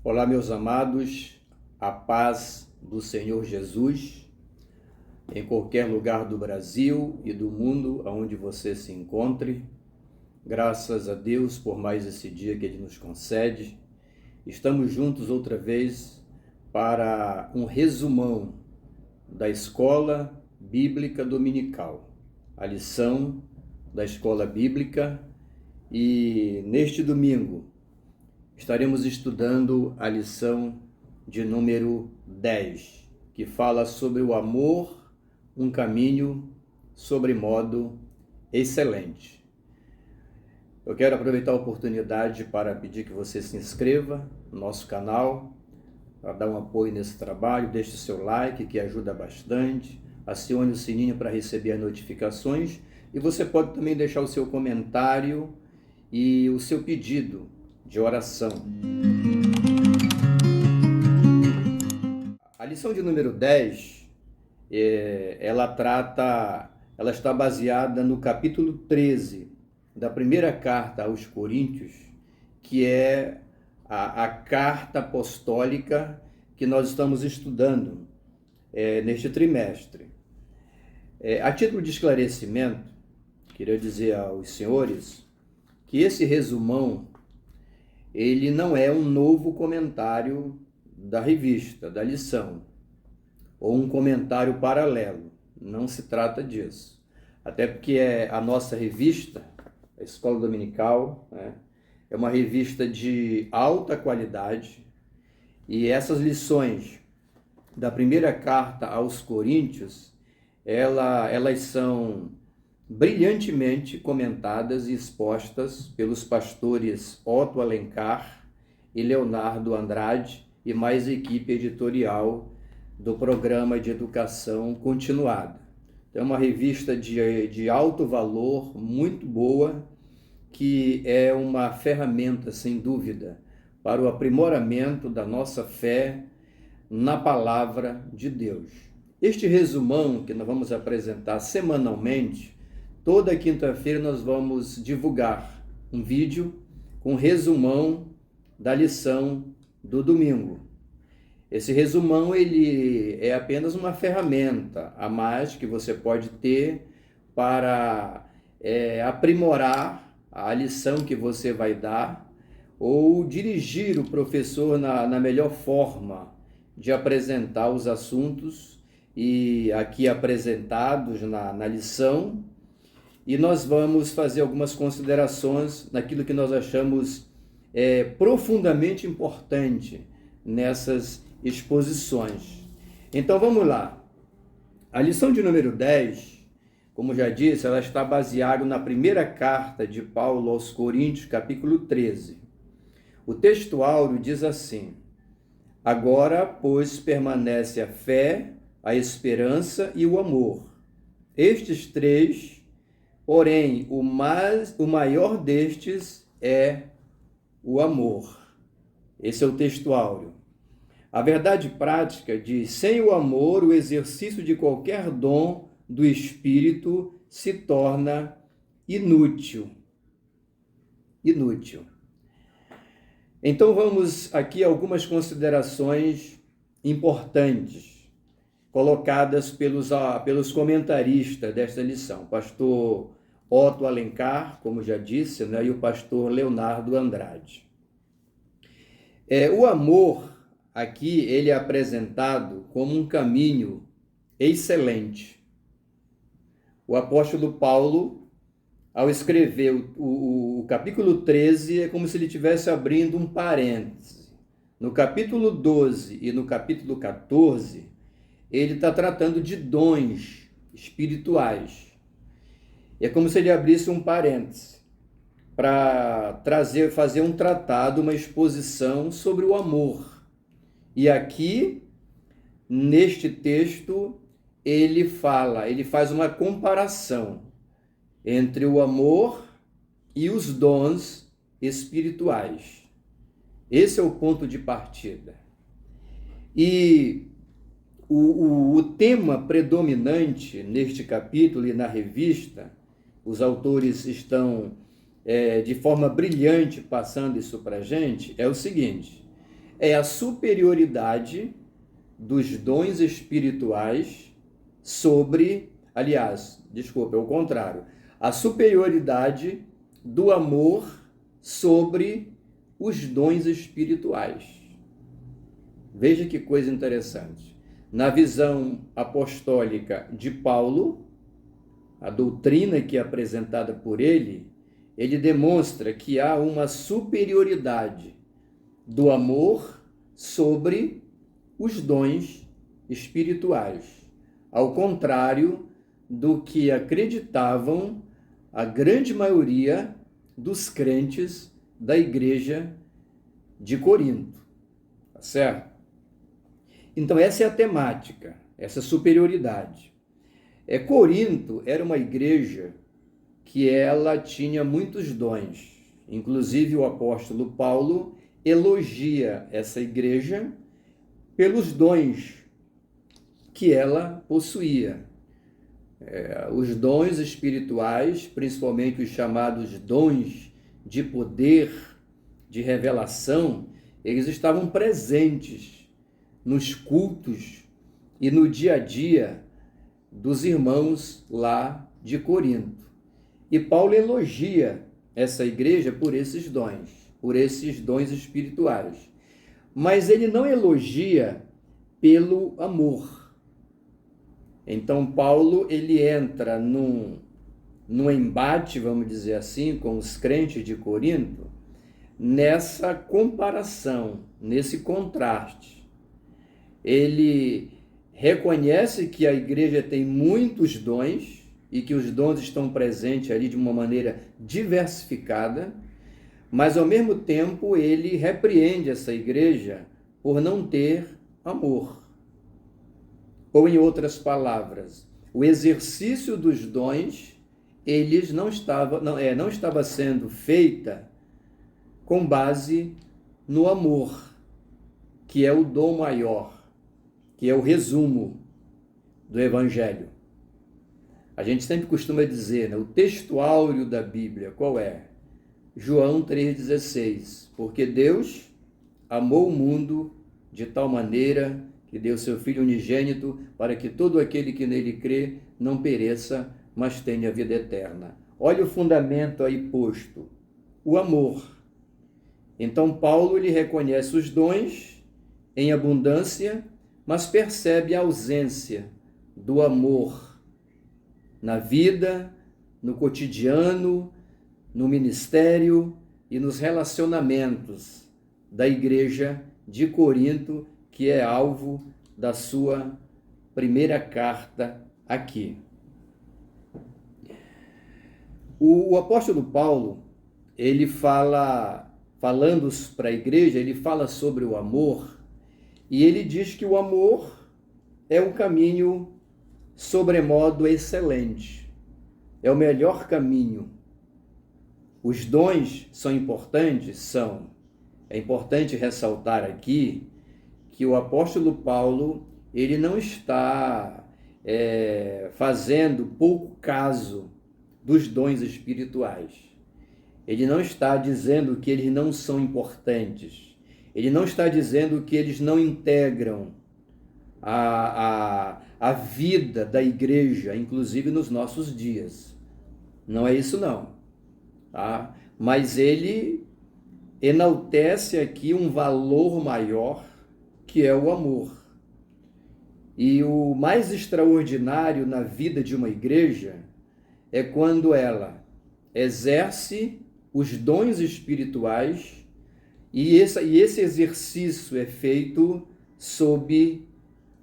Olá, meus amados, a paz do Senhor Jesus, em qualquer lugar do Brasil e do mundo onde você se encontre. Graças a Deus por mais esse dia que Ele nos concede. Estamos juntos outra vez para um resumão da Escola Bíblica Dominical, a lição da Escola Bíblica, e neste domingo estaremos estudando a lição de número 10, que fala sobre o amor, um caminho sobremodo excelente. Eu quero aproveitar a oportunidade para pedir que você se inscreva no nosso canal, para dar um apoio nesse trabalho, deixe o seu like, que ajuda bastante, acione o sininho para receber as notificações, e você pode também deixar o seu comentário e o seu pedido de oração. A lição de número 10, ela está baseada no capítulo 13 da primeira carta aos Coríntios, que é a carta apostólica que nós estamos estudando neste trimestre. A título de esclarecimento, queria dizer aos senhores que esse resumão ele não é um novo comentário da revista, da lição, ou um comentário paralelo. Não se trata disso. Até porque a nossa revista, a Escola Dominical, é uma revista de alta qualidade, e essas lições da primeira carta aos Coríntios, elas são brilhantemente comentadas e expostas pelos pastores Otto Alencar e Leonardo Andrade e mais equipe editorial do programa de educação continuada. É uma revista de alto valor, muito boa, que é uma ferramenta, sem dúvida, para o aprimoramento da nossa fé na palavra de Deus. Este resumão que nós vamos apresentar semanalmente, toda quinta-feira nós vamos divulgar um vídeo com resumão da lição do domingo. Esse resumão ele é apenas uma ferramenta a mais que você pode ter para aprimorar a lição que você vai dar, ou dirigir o professor na melhor forma de apresentar os assuntos e aqui apresentados na lição. E nós vamos fazer algumas considerações naquilo que nós achamos profundamente importante nessas exposições. Então vamos lá. A lição de número 10, como já disse, ela está baseada na primeira carta de Paulo aos Coríntios, capítulo 13. O texto áureo diz assim: agora, pois, permanece a fé, a esperança e o amor. Estes três, porém, o maior destes é o amor. Esse é o texto áureo. A verdade prática diz: sem o amor, o exercício de qualquer dom do Espírito se torna inútil. Inútil. Então vamos aqui a algumas considerações importantes colocadas pelos comentaristas desta lição. Pastor Otto Alencar, como já disse, e o pastor Leonardo Andrade. O amor aqui ele é apresentado como um caminho excelente. O apóstolo Paulo, ao escrever o capítulo 13, é como se ele estivesse abrindo um parêntese. No capítulo 12 e no capítulo 14, ele está tratando de dons espirituais. É como se ele abrisse um parêntese para fazer um tratado, uma exposição sobre o amor. E aqui, neste texto, ele faz uma comparação entre o amor e os dons espirituais. Esse é o ponto de partida. E o tema predominante neste capítulo e na revista, os autores estão de forma brilhante passando isso para a gente, é o seguinte: é a superioridade dos dons espirituais sobre, aliás, desculpa, é o contrário, a superioridade do amor sobre os dons espirituais. Veja que coisa interessante. Na visão apostólica de Paulo, a doutrina que é apresentada por ele demonstra que há uma superioridade do amor sobre os dons espirituais, ao contrário do que acreditavam a grande maioria dos crentes da igreja de Corinto, tá certo? Então essa é a temática, essa superioridade. Corinto era uma igreja que ela tinha muitos dons. Inclusive o apóstolo Paulo elogia essa igreja pelos dons que ela possuía. Os dons espirituais, principalmente os chamados dons de poder, de revelação, eles estavam presentes nos cultos e no dia a dia dos irmãos lá de Corinto. E Paulo elogia essa igreja por esses dons espirituais. Mas ele não elogia pelo amor. Então Paulo ele entra num embate, vamos dizer assim, com os crentes de Corinto, nessa comparação, nesse contraste. Ele reconhece que a igreja tem muitos dons e que os dons estão presentes ali de uma maneira diversificada, mas ao mesmo tempo ele repreende essa igreja por não ter amor. Ou em outras palavras, o exercício dos dons, não estava sendo feita com base no amor, que é o dom maior, que é o resumo do Evangelho. A gente sempre costuma dizer, né, o texto áureo da Bíblia, qual é? João 3,16. Porque Deus amou o mundo de tal maneira que deu seu Filho unigênito para que todo aquele que nele crê não pereça, mas tenha vida eterna. Olha o fundamento aí posto, o amor. Então Paulo ele reconhece os dons em abundância, mas percebe a ausência do amor na vida, no cotidiano, no ministério e nos relacionamentos da igreja de Corinto, que é alvo da sua primeira carta aqui. O apóstolo Paulo, ele falando para a igreja, ele fala sobre o amor, e ele diz que o amor é um caminho sobremodo excelente, é o melhor caminho. Os dons são importantes? É importante ressaltar aqui que o apóstolo Paulo, ele não está fazendo pouco caso dos dons espirituais. Ele não está dizendo que eles não são importantes. Ele não está dizendo que eles não integram a vida da igreja, inclusive nos nossos dias. Não é isso não. Tá? Mas ele enaltece aqui um valor maior, que é o amor. E o mais extraordinário na vida de uma igreja é quando ela exerce os dons espirituais e esse exercício é feito sob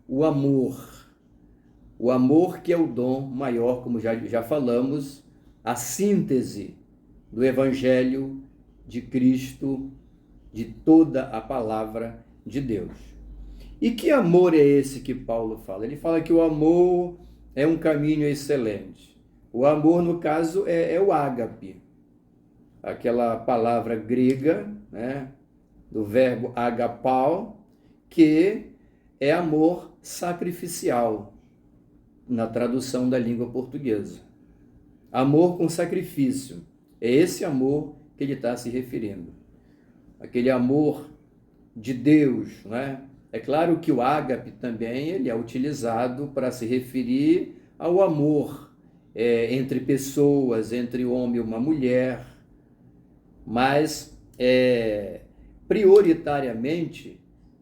o amor. O amor que é o dom maior, como já falamos, a síntese do Evangelho de Cristo, de toda a palavra de Deus. E que amor é esse que Paulo fala? Ele fala que o amor é um caminho excelente. O amor, no caso, é o ágape, aquela palavra grega, né, do verbo agapau, que é amor sacrificial, na tradução da língua portuguesa. Amor com sacrifício. É esse amor que ele está se referindo. Aquele amor de Deus, né? É claro que o ágape também ele é utilizado para se referir ao amor entre pessoas, entre um homem e uma mulher, mas prioritariamente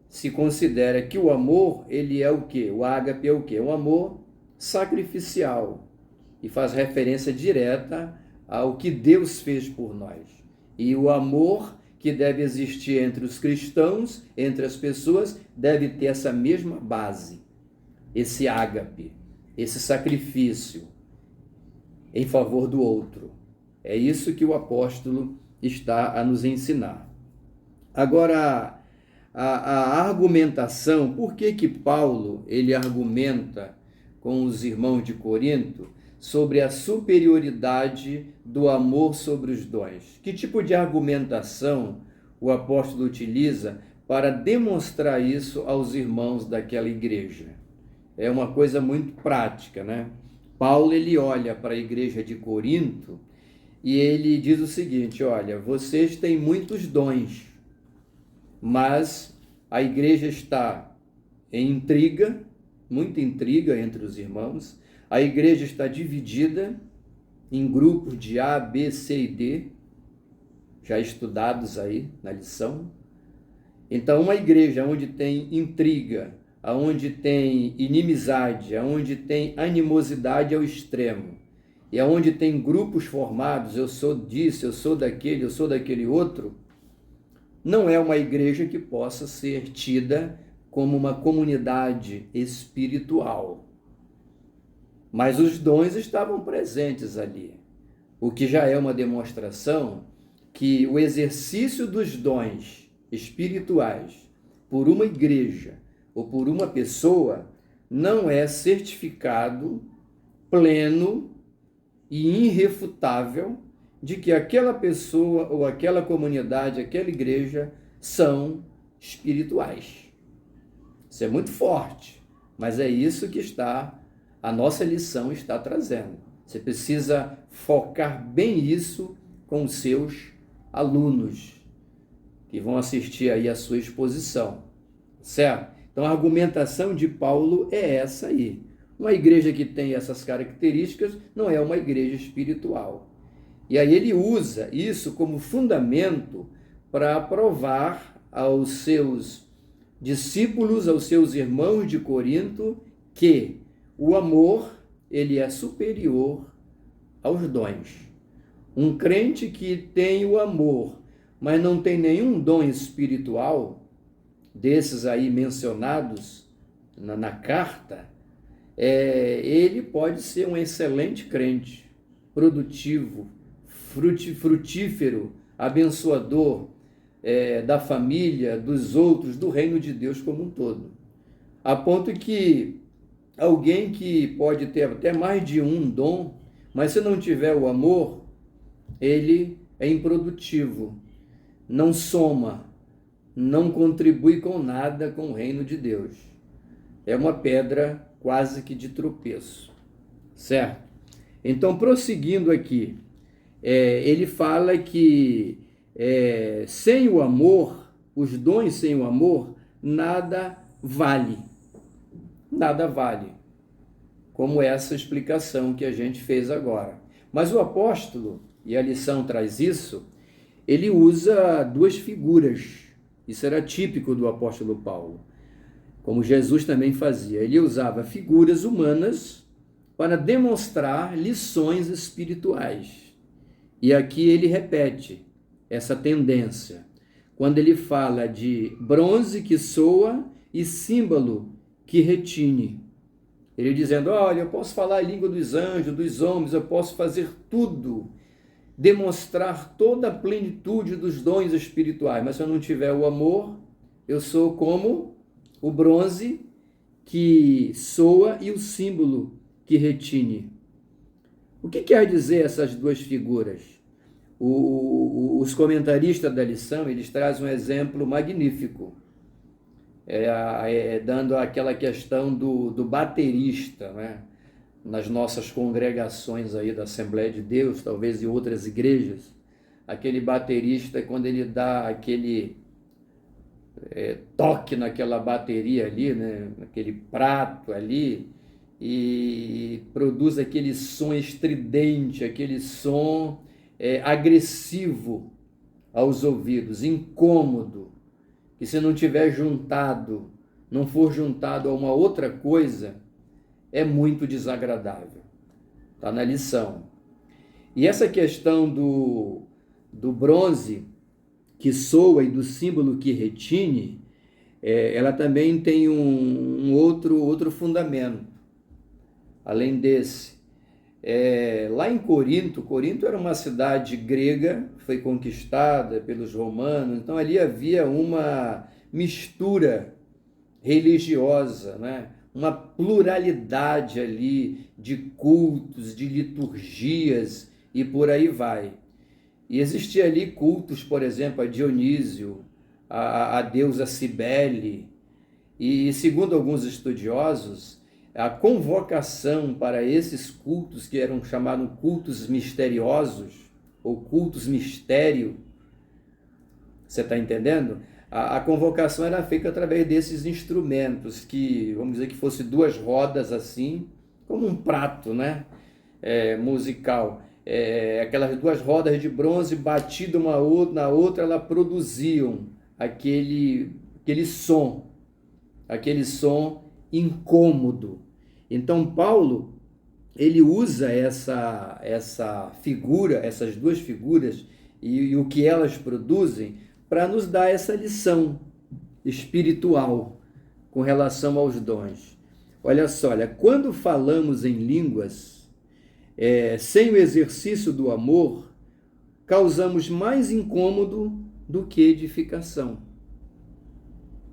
se considera que o amor ele é o quê? O ágape é o quê? Um amor sacrificial e faz referência direta ao que Deus fez por nós. E o amor que deve existir entre os cristãos, entre as pessoas, deve ter essa mesma base, esse ágape, esse sacrifício em favor do outro. É isso que o apóstolo está a nos ensinar. Agora, a argumentação, por que Paulo ele argumenta com os irmãos de Corinto sobre a superioridade do amor sobre os dons? Que tipo de argumentação o apóstolo utiliza para demonstrar isso aos irmãos daquela igreja? É uma coisa muito prática, né? Paulo ele olha para a igreja de Corinto e ele diz o seguinte: olha, vocês têm muitos dons, mas a igreja está em intriga, muita intriga entre os irmãos. A igreja está dividida em grupos de A, B, C e D, já estudados aí na lição. Então, uma igreja onde tem intriga, onde tem inimizade, onde tem animosidade ao extremo, e onde tem grupos formados, eu sou disso, eu sou daquele outro, não é uma igreja que possa ser tida como uma comunidade espiritual. Mas os dons estavam presentes ali, o que já é uma demonstração que o exercício dos dons espirituais por uma igreja ou por uma pessoa não é certificado pleno e irrefutável de que aquela pessoa ou aquela comunidade, aquela igreja são espirituais. Isso é muito forte, mas é isso que a nossa lição está trazendo. Você precisa focar bem isso com os seus alunos que vão assistir aí a sua exposição, certo? Então a argumentação de Paulo é essa aí. Uma igreja que tem essas características não é uma igreja espiritual. E aí ele usa isso como fundamento para provar aos seus discípulos, aos seus irmãos de Corinto, que o amor ele é superior aos dons. Um crente que tem o amor, mas não tem nenhum dom espiritual, desses aí mencionados na carta, ele pode ser um excelente crente, produtivo, frutífero, abençoador da família, dos outros, do reino de Deus como um todo. A ponto que alguém que pode ter até mais de um dom, mas se não tiver o amor, ele é improdutivo, não soma, não contribui com nada com o reino de Deus. É uma pedra quase que de tropeço, certo? Então, prosseguindo aqui, ele fala que sem o amor, os dons sem o amor, nada vale. Nada vale. Como essa explicação que a gente fez agora. Mas o apóstolo, e a lição traz isso, ele usa duas figuras. Isso era típico do apóstolo Paulo. Como Jesus também fazia. Ele usava figuras humanas para demonstrar lições espirituais. E aqui ele repete essa tendência. Quando ele fala de bronze que soa e símbolo que retine. Ele dizendo, olha, eu posso falar a língua dos anjos, dos homens, eu posso fazer tudo, demonstrar toda a plenitude dos dons espirituais, mas se eu não tiver o amor, eu sou como o bronze que soa e o símbolo que retine. O que quer dizer essas duas figuras? Os comentaristas da lição, eles trazem um exemplo magnífico, dando aquela questão do baterista, né? Nas nossas congregações aí da Assembleia de Deus, talvez em outras igrejas, aquele baterista, quando ele dá aquele toque naquela bateria ali, né, naquele prato ali, e produz aquele som estridente, aquele som agressivo aos ouvidos, incômodo, que se não tiver juntado, não for juntado a uma outra coisa, é muito desagradável. Está na lição. E essa questão do bronze que soa e do símbolo que retine, ela também tem um outro fundamento, além desse. Lá em Corinto era uma cidade grega, foi conquistada pelos romanos, então ali havia uma mistura religiosa, né? Uma pluralidade ali de cultos, de liturgias e por aí vai. E existia ali cultos, por exemplo, a Dionísio, a deusa Cibele, e segundo alguns estudiosos, a convocação para esses cultos, que eram chamados cultos misteriosos, ou cultos mistério, você está entendendo? A convocação era feita através desses instrumentos, que, vamos dizer que fosse duas rodas assim, como um prato, né? Musical. Aquelas duas rodas de bronze batidas uma na outra, elas produziam aquele som incômodo. Então Paulo, ele usa essa figura, essas duas figuras e o que elas produzem para nos dar essa lição espiritual com relação aos dons. Olha só, quando falamos em línguas, sem o exercício do amor, causamos mais incômodo do que edificação.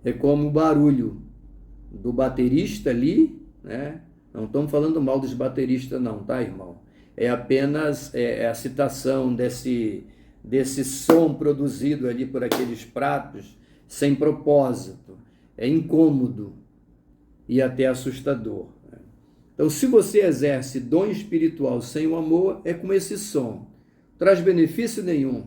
É como o barulho do baterista ali, né? Não estamos falando mal dos bateristas não, tá, irmão? É apenas a citação desse som produzido ali por aqueles pratos, sem propósito. É incômodo e até assustador. Então, se você exerce dom espiritual sem o amor, é como esse som. Traz benefício nenhum,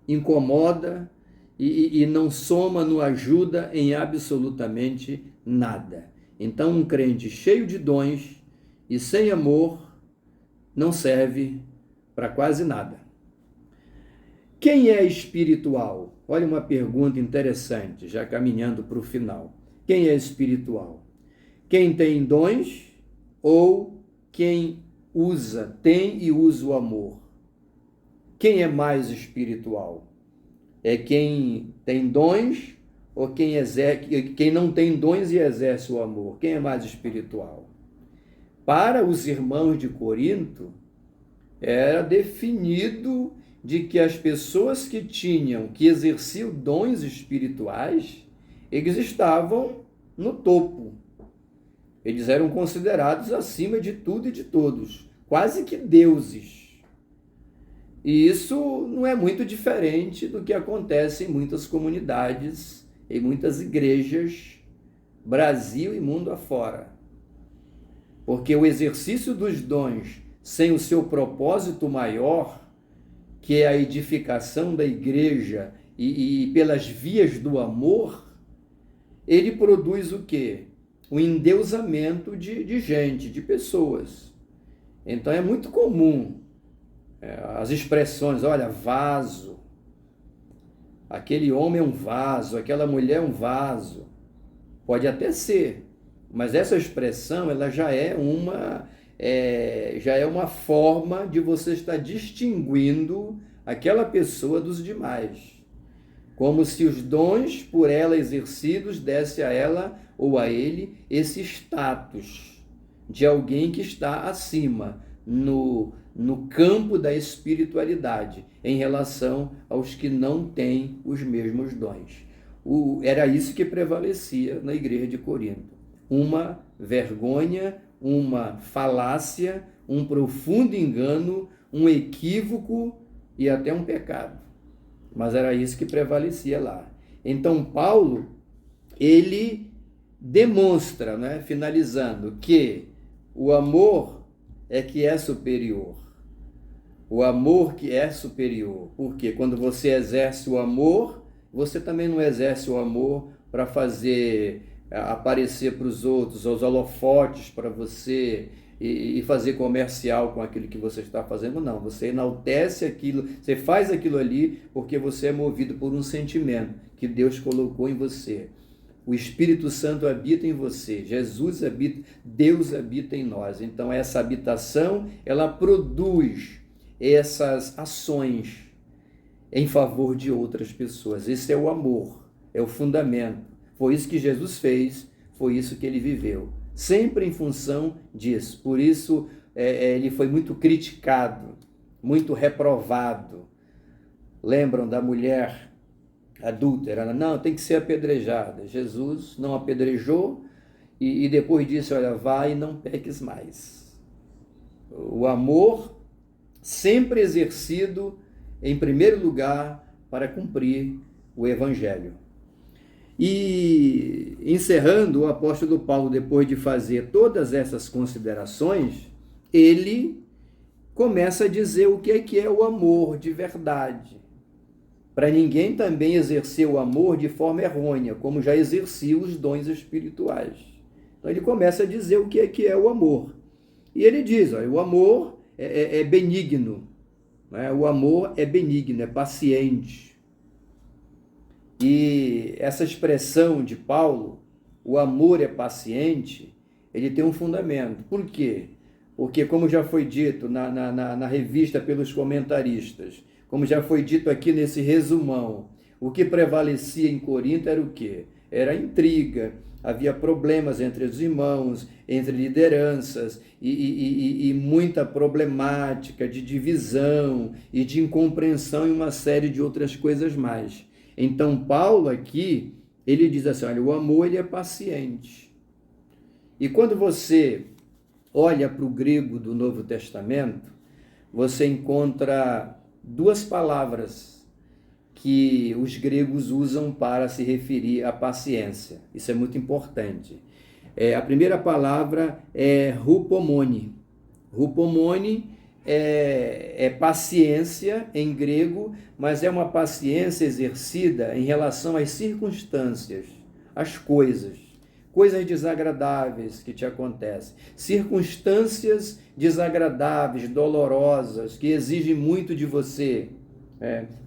incomoda e não soma, não ajuda em absolutamente nada. Então, um crente cheio de dons e sem amor não serve para quase nada. Quem é espiritual? Olha uma pergunta interessante, já caminhando para o final. Quem é espiritual? Quem tem dons ou quem tem e usa o amor? Quem é mais espiritual? É quem tem dons ou quem não tem dons e exerce o amor? Quem é mais espiritual? Para os irmãos de Corinto, era definido de que as pessoas que exerciam dons espirituais, eles estavam no topo. Eles eram considerados acima de tudo e de todos, quase que deuses. E isso não é muito diferente do que acontece em muitas comunidades, em muitas igrejas, Brasil e mundo afora. Porque o exercício dos dons sem o seu propósito maior, que é a edificação da igreja e pelas vias do amor, ele produz o quê? O endeusamento de gente, de pessoas. Então é muito comum as expressões, olha, vaso, aquele homem é um vaso, aquela mulher é um vaso. Pode até ser, mas essa expressão ela já é uma forma de você estar distinguindo aquela pessoa dos demais. Como se os dons por ela exercidos desse a ela ou a ele esse status de alguém que está acima no campo da espiritualidade em relação aos que não têm os mesmos dons. Era isso que prevalecia na igreja de Corinto. Uma vergonha, uma falácia, um profundo engano, um equívoco e até um pecado. Mas era isso que prevalecia lá. Então Paulo, ele demonstra, né, finalizando, que o amor é que é superior. O amor que é superior. Porque quando você exerce o amor, você também não exerce o amor para fazer aparecer para os outros, os holofotes para você e fazer comercial com aquilo que você está fazendo. Não, você enaltece aquilo, você faz aquilo ali porque você é movido por um sentimento que Deus colocou em você. O Espírito Santo habita em você, Jesus habita, Deus habita em nós. Então essa habitação, ela produz essas ações em favor de outras pessoas. Esse é o amor, é o fundamento. Foi isso que Jesus fez, foi isso que ele viveu. Sempre em função disso. Por isso ele foi muito criticado, muito reprovado. Lembram da mulher adúltera? Não, tem que ser apedrejada. Jesus não apedrejou e depois disse, olha, vai e não peques mais. O amor sempre exercido em primeiro lugar para cumprir o Evangelho. E encerrando, o apóstolo Paulo, depois de fazer todas essas considerações, ele começa a dizer o que é o amor de verdade. Para ninguém também exercer o amor de forma errônea, como já exercia os dons espirituais. Então ele começa a dizer o que é o amor. E ele diz, olha, o amor é benigno, né? O amor é benigno, é paciente. E essa expressão de Paulo, o amor é paciente, ele tem um fundamento. Por quê? Porque, como já foi dito na revista pelos comentaristas, como já foi dito aqui nesse resumão, o que prevalecia em Corinto era o quê? Era a intriga, havia problemas entre os irmãos, entre lideranças, e muita problemática de divisão e de incompreensão e uma série de outras coisas mais. Então, Paulo aqui, ele diz assim, olha, o amor ele é paciente. E quando você olha para o grego do Novo Testamento, você encontra duas palavras que os gregos usam para se referir à paciência. Isso é muito importante. A primeira palavra é hupomone. Hupomone é paciência em grego, mas é uma paciência exercida em relação às circunstâncias, às coisas desagradáveis que te acontecem, circunstâncias desagradáveis, dolorosas, que exigem muito de você,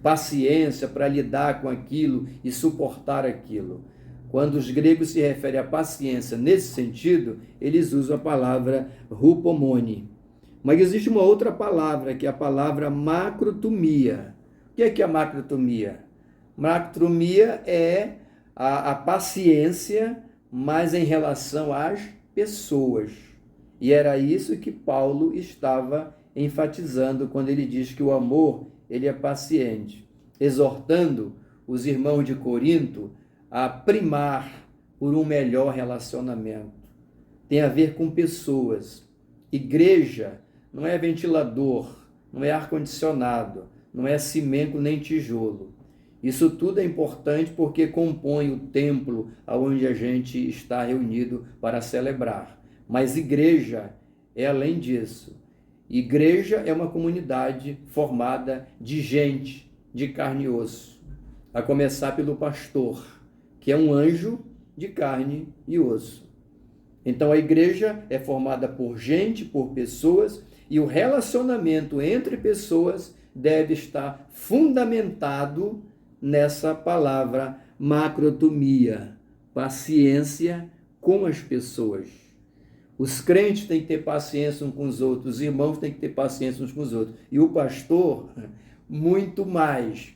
paciência para lidar com aquilo e suportar aquilo. Quando os gregos se referem à paciência nesse sentido, eles usam a palavra hupomone. Mas existe uma outra palavra, que é a palavra macrotumia. O que é a macrotumia? Macrotumia é a paciência, mas em relação às pessoas. E era isso que Paulo estava enfatizando quando ele diz que o amor ele é paciente, exortando os irmãos de Corinto a primar por um melhor relacionamento. Tem a ver com pessoas. Igreja não é ventilador, não é ar-condicionado, não é cimento nem tijolo. Isso tudo é importante porque compõe o templo onde a gente está reunido para celebrar. Mas igreja é além disso. Igreja é uma comunidade formada de gente, de carne e osso. A começar pelo pastor, que é um anjo de carne e osso. Então a igreja é formada por gente, por pessoas, e o relacionamento entre pessoas deve estar fundamentado nessa palavra macrotumia, paciência com as pessoas. Os crentes têm que ter paciência uns com os outros, os irmãos têm que ter paciência uns com os outros. E o pastor, muito mais.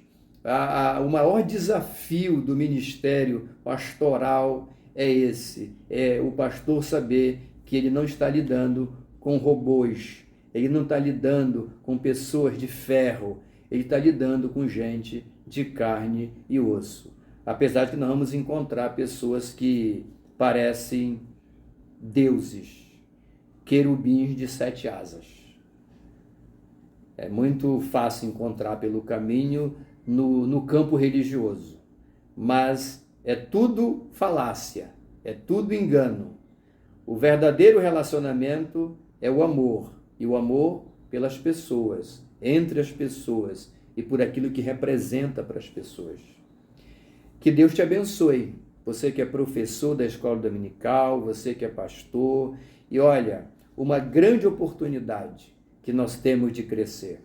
O maior desafio do ministério pastoral é esse, é o pastor saber que ele não está lidando com robôs, ele não está lidando com pessoas de ferro, ele está lidando com gente de carne e osso. Apesar de que nós vamos encontrar pessoas que parecem deuses, querubins de 7 asas. É muito fácil encontrar pelo caminho no campo religioso, mas é tudo falácia, é tudo engano. O verdadeiro relacionamento é o amor, e o amor pelas pessoas, entre as pessoas e por aquilo que representa para as pessoas. Que Deus te abençoe você que é professor da escola dominical, você que é pastor, e olha, uma grande oportunidade que nós temos de crescer.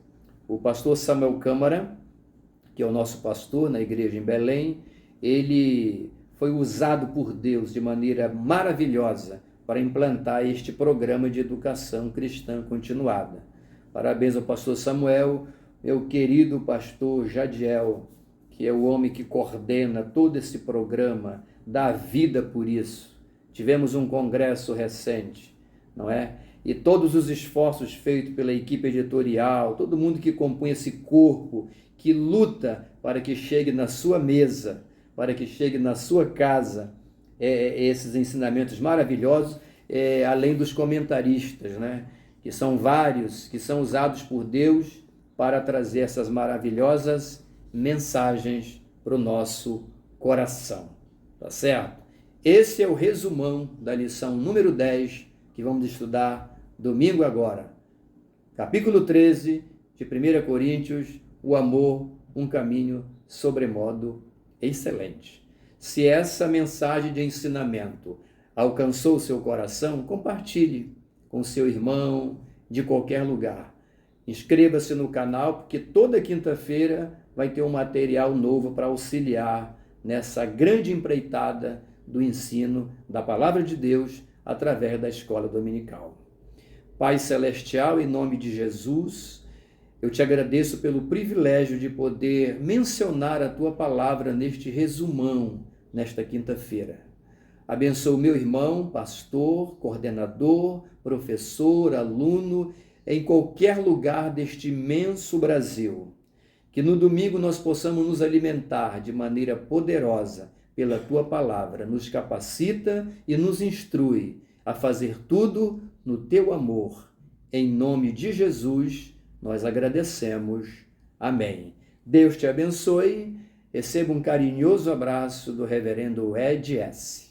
O pastor Samuel Câmara, que é o nosso pastor na igreja em Belém, ele foi usado por Deus de maneira maravilhosa para implantar este programa de educação cristã continuada. Parabéns ao pastor Samuel, meu querido pastor Jadiel, que é o homem que coordena todo esse programa, dá vida por isso. Tivemos um congresso recente, não é? E todos os esforços feitos pela equipe editorial, todo mundo que compõe esse corpo, que luta para que chegue na sua mesa, para que chegue na sua casa, esses ensinamentos maravilhosos, além dos comentaristas, né? Que são vários, que são usados por Deus para trazer essas maravilhosas mensagens para o nosso coração, tá certo? Esse é o resumão da lição número 10, que vamos estudar domingo agora. Capítulo 13 de 1 Coríntios, o amor, um caminho sobremodo excelente. Se essa mensagem de ensinamento alcançou o seu coração, compartilhe com seu irmão de qualquer lugar. Inscreva-se no canal, porque toda quinta-feira vai ter um material novo para auxiliar nessa grande empreitada do ensino da Palavra de Deus através da escola dominical. Pai Celestial, em nome de Jesus, eu te agradeço pelo privilégio de poder mencionar a tua palavra neste resumão, nesta quinta-feira. Abençoa o meu irmão, pastor, coordenador, professor, aluno, em qualquer lugar deste imenso Brasil. Que no domingo nós possamos nos alimentar de maneira poderosa pela tua palavra. Nos capacita e nos instrui a fazer tudo no teu amor. Em nome de Jesus, nós agradecemos. Amém. Deus te abençoe. Receba um carinhoso abraço do reverendo Ed S.